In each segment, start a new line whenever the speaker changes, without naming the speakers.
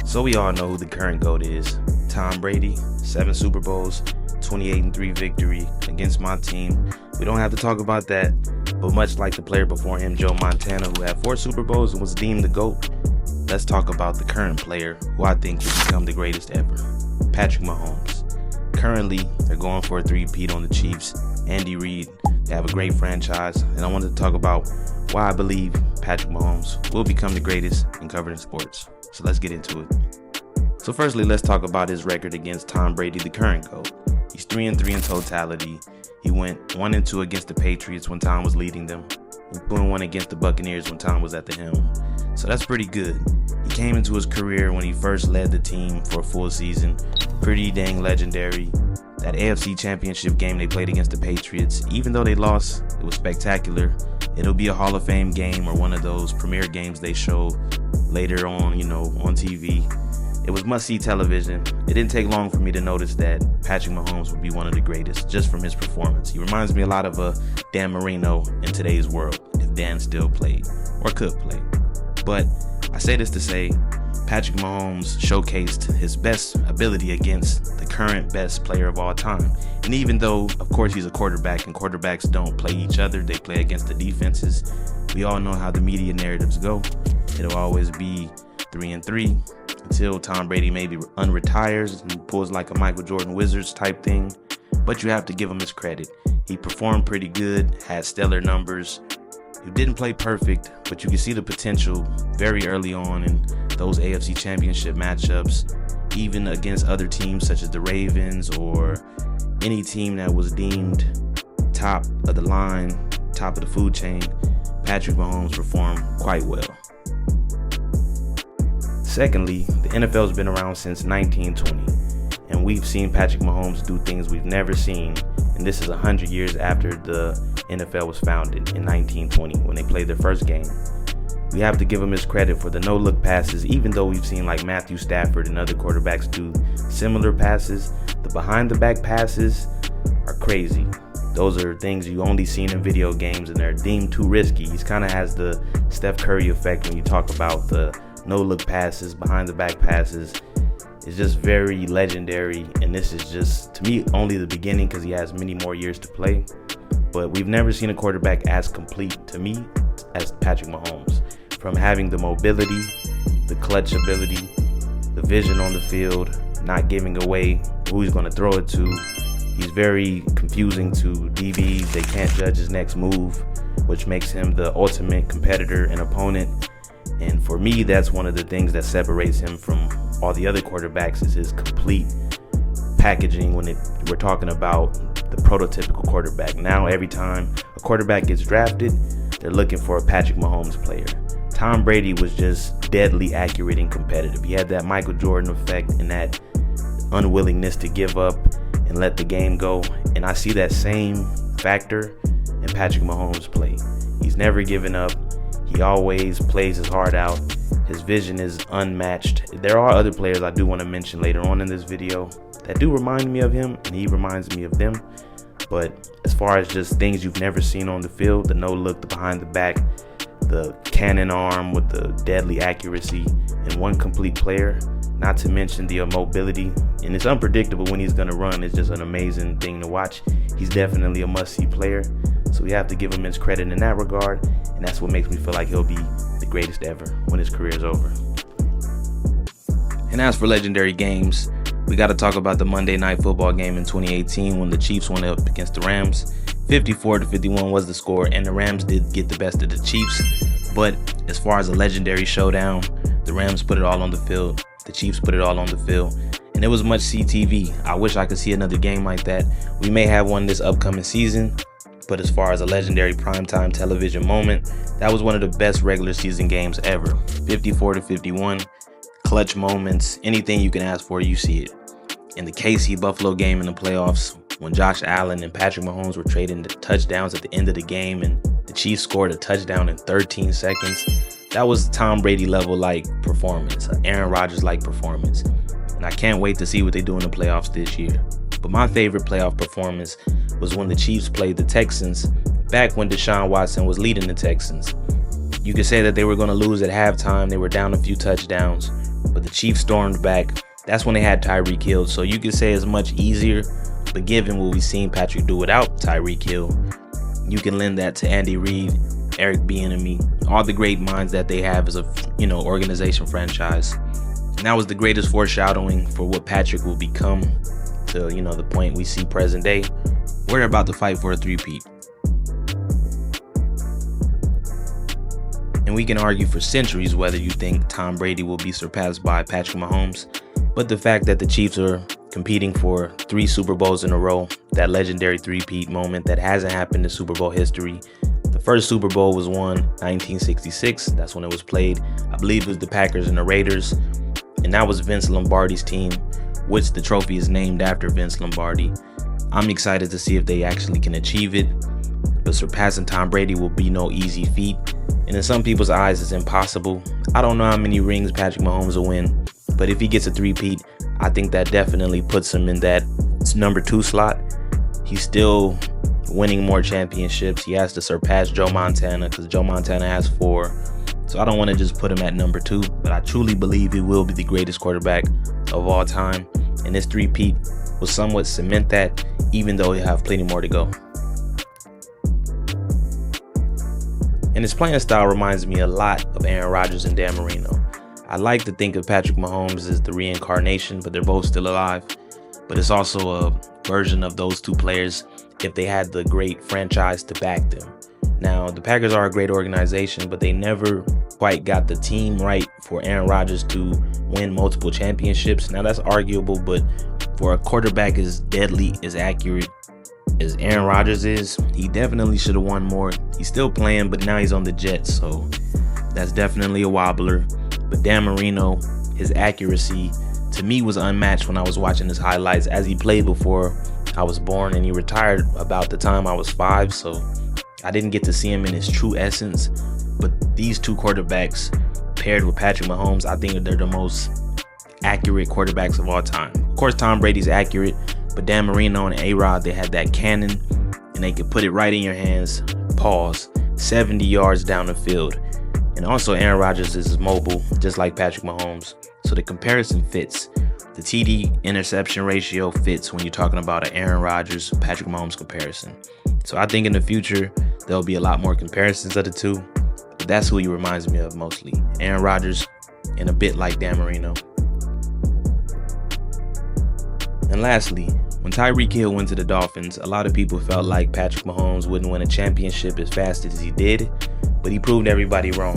So we all know who the current GOAT is. Tom Brady, 7 Super Bowls, 28-3 victory against my team. We don't have to talk about that, but much like the player before him, Joe Montana, who had 4 Super Bowls and was deemed the GOAT, let's talk about the current player who I think will become the greatest ever, Patrick Mahomes. Currently, they're going for a three-peat on the Chiefs. Andy Reid, they have a great franchise, and I wanted to talk about why I believe Patrick Mahomes will become the greatest in covering sports. So let's get into it. So firstly, let's talk about his record against Tom Brady, the current GOAT. He's 3-3 in totality. He went 1-2 against the Patriots when Tom was leading them, and 2-1 against the Buccaneers when Tom was at the helm. So that's pretty good. He came into his career when he first led the team for a full season. Pretty dang legendary. That AFC Championship game they played against the Patriots, even though they lost, it was spectacular. It'll be a Hall of Fame game or one of those premier games they show later on, on TV. It was must-see television. It didn't take long for me to notice that Patrick Mahomes would be one of the greatest just from his performance. He reminds me a lot of Dan Marino in today's world, if Dan still played or could play. But I say this to say, Patrick Mahomes showcased his best ability against the current best player of all time. And even though, of course, he's a quarterback and quarterbacks don't play each other, they play against the defenses, we all know how the media narratives go. It'll always be 3-3 until Tom Brady maybe unretires and pulls like a Michael Jordan Wizards type thing. But you have to give him his credit. He performed pretty good, had stellar numbers. He didn't play perfect, but you can see the potential very early on in those AFC Championship matchups, even against other teams such as the Ravens or any team that was deemed top of the line, top of the food chain. Patrick Mahomes performed quite well. Secondly, the NFL's been around since 1920, and we've seen Patrick Mahomes do things we've never seen, and this is 100 years after the NFL was founded in 1920 when they played their first game. We have to give him his credit for the no-look passes, even though we've seen like Matthew Stafford and other quarterbacks do similar passes. The behind-the-back passes are crazy. Those are things you only seen in video games, and they're deemed too risky. He kind of has the Steph Curry effect when you talk about the no-look passes, behind-the-back passes. It's just very legendary, and this is just, to me, only the beginning because he has many more years to play. But we've never seen a quarterback as complete, to me, as Patrick Mahomes. From having the mobility, the clutch ability, the vision on the field, not giving away who he's going to throw it to. He's very confusing to DBs. They can't judge his next move, which makes him the ultimate competitor and opponent. And for me, that's one of the things that separates him from all the other quarterbacks is his complete packaging when we're talking about the prototypical quarterback. Now, every time a quarterback gets drafted, they're looking for a Patrick Mahomes player. Tom Brady was just deadly accurate and competitive. He had that Michael Jordan effect and that unwillingness to give up and let the game go. And I see that same factor in Patrick Mahomes' play. He's never given up. He always plays his heart out. His vision is unmatched. There are other players I do want to mention later on in this video that do remind me of him, and he reminds me of them. But as far as just things you've never seen on the field, the no-look, the behind-the-back, the cannon arm with the deadly accuracy in one complete player, not to mention the mobility, and it's unpredictable when he's going to run. It's just an amazing thing to watch. He's definitely a must-see player, so we have to give him his credit in that regard, and that's what makes me feel like he'll be the greatest ever when his career is over. And as for legendary games, we got to talk about the Monday Night Football game in 2018 when the Chiefs went up against the Rams. 54-51 was the score, and the Rams did get the best of the Chiefs. But as far as a legendary showdown, the Rams put it all on the field. The Chiefs put it all on the field. And it was must-see TV. I wish I could see another game like that. We may have one this upcoming season, but as far as a legendary primetime television moment, that was one of the best regular season games ever. 54-51, clutch moments, anything you can ask for, you see it. In the KC Buffalo game in the playoffs, when Josh Allen and Patrick Mahomes were trading the touchdowns at the end of the game and the Chiefs scored a touchdown in 13 seconds, that was Tom Brady level like performance, an Aaron Rodgers like performance. And I can't wait to see what they do in the playoffs this year. But my favorite playoff performance was when the Chiefs played the Texans back when Deshaun Watson was leading the Texans. You could say that they were going to lose at halftime. They were down a few touchdowns. but the Chiefs stormed back. That's when they had Tyreek Hill. So you could say it's much easier, but given what we've seen Patrick do without Tyreek Hill, you can lend that to Andy Reid, Eric Bieniemy, all the great minds that they have as a organization franchise. And that was the greatest foreshadowing for what Patrick will become to the point we see present day. We're about to fight for a three-peat. And we can argue for centuries whether you think Tom Brady will be surpassed by Patrick Mahomes, but the fact that the Chiefs are competing for 3 Super Bowls in a row, that legendary three-peat moment that hasn't happened in Super Bowl history. The first Super Bowl was won 1966. That's when it was played. I believe it was the Packers and the Raiders, and that was Vince Lombardi's team, which the trophy is named after Vince Lombardi. I'm excited to see if they actually can achieve it, but surpassing Tom Brady will be no easy feat, and in some people's eyes it's impossible. I don't know how many rings Patrick Mahomes will win, but if he gets a three-peat, I think that definitely puts him in that number 2 slot. He's still winning more championships. He has to surpass Joe Montana because Joe Montana has 4. So I don't want to just put him at number 2, but I truly believe he will be the greatest quarterback of all time. And this three-peat will somewhat cement that, even though he'll have plenty more to go. And his playing style reminds me a lot of Aaron Rodgers and Dan Marino. I like to think of Patrick Mahomes as the reincarnation, but they're both still alive. But it's also a version of those 2 players if they had the great franchise to back them. Now, the Packers are a great organization, but they never quite got the team right for Aaron Rodgers to win multiple championships. Now, that's arguable, but for a quarterback as deadly, as accurate as Aaron Rodgers is, he definitely should have won more. He's still playing, but now he's on the Jets, so that's definitely a wobbler. But Dan Marino, his accuracy to me was unmatched when I was watching his highlights, as he played before I was born, and he retired about the time I was 5, so I didn't get to see him in his true essence. But these 2 quarterbacks paired with Patrick Mahomes, I think they're the most accurate quarterbacks of all time. Of course, Tom Brady's accurate, but Dan Marino and A-Rod, they had that cannon, and they could put it right in your hands, pause, 70 yards down the field. And also Aaron Rodgers is mobile, just like Patrick Mahomes. So the comparison fits. The TD interception ratio fits when you're talking about an Aaron Rodgers, Patrick Mahomes comparison. So I think in the future, there'll be a lot more comparisons of the 2. But that's who he reminds me of mostly. Aaron Rodgers and a bit like Dan Marino. And lastly, when Tyreek Hill went to the Dolphins, a lot of people felt like Patrick Mahomes wouldn't win a championship as fast as he did, but he proved everybody wrong.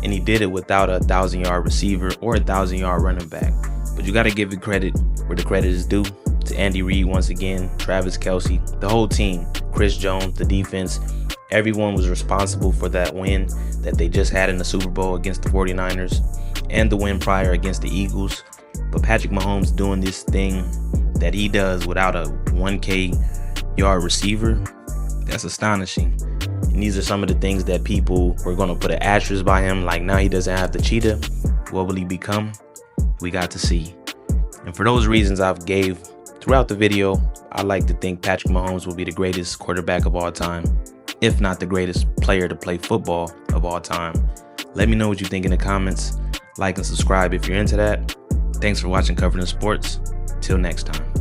And he did it without a 1,000-yard receiver or a 1,000-yard running back. But you got to give it credit where the credit is due. To Andy Reid once again, Travis Kelce, the whole team, Chris Jones, the defense, everyone was responsible for that win that they just had in the Super Bowl against the 49ers and the win prior against the Eagles. But Patrick Mahomes doing this thing that he does without a 1K yard receiver, that's astonishing. And these are some of the things that people were going to put an asterisk by him, like now he doesn't have the cheetah. What will he become? We got to see. And for those reasons I've gave throughout the video, I like to think Patrick Mahomes will be the greatest quarterback of all time, if not the greatest player to play football of all time. Let me know what you think in the comments. Like and subscribe if you're into that. Thanks for watching Covering the Sports. Till next time.